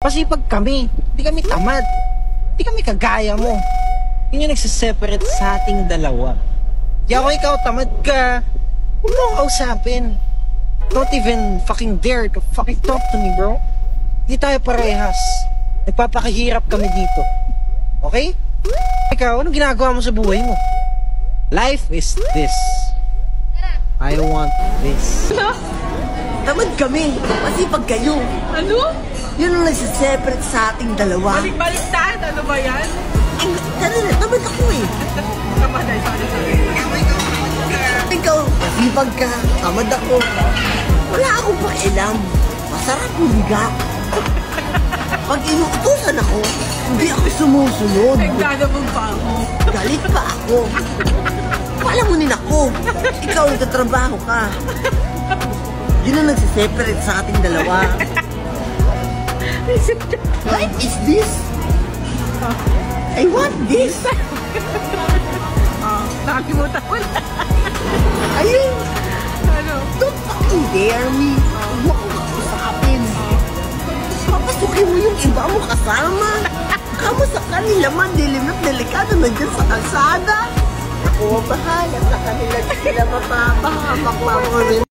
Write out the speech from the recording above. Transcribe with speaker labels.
Speaker 1: Masipag kami. Hindi kami tamad. Hindi kami kagaya mo. Yun yung nagsiseparate sa ating dalawa. Di ako ikaw, tamad ka. Huwag mo akong kausapin. Don't even fucking dare to fucking talk to me, bro. Hindi tayo parehas. Nagpapakahirap kami dito. Okay? Ikaw, anong ginagawa mo sa buhay mo? Life is this. I want this.
Speaker 2: Tamad kami. Masipag kayo.
Speaker 3: Ano?
Speaker 2: Yun ang nagsiseparate sa ating dalawa.
Speaker 3: Balik-baliktad? Ano ba yan?
Speaker 2: Ay, kanina, tamad ako eh.
Speaker 3: Tamad ay, sorry.
Speaker 2: Ikaw, masipag ka. Tamad ako. Wala akong pakialam. Masarap humiga. Pag inuutusan ako, hindi ako sumusunod.
Speaker 3: Nagdadabog pa ako.
Speaker 2: Galit pa ako. Palamunin ako. Ikaw nagtatrabaho ka. Yun ang nagsiseparate sa ating dalawa. What is this? I want this.
Speaker 3: Nakalimutan ko na.
Speaker 2: Ayun.
Speaker 3: Ano?
Speaker 2: Don't fucking dare me. Huwag mo akong kakusapin. Papasukin mo yung iba mo kasama. Kamu sa kanila man, dilim at delikado nandyan sa kalsada. Ako ang bahala sa kanila. Sila mapapahamak pa mo rin.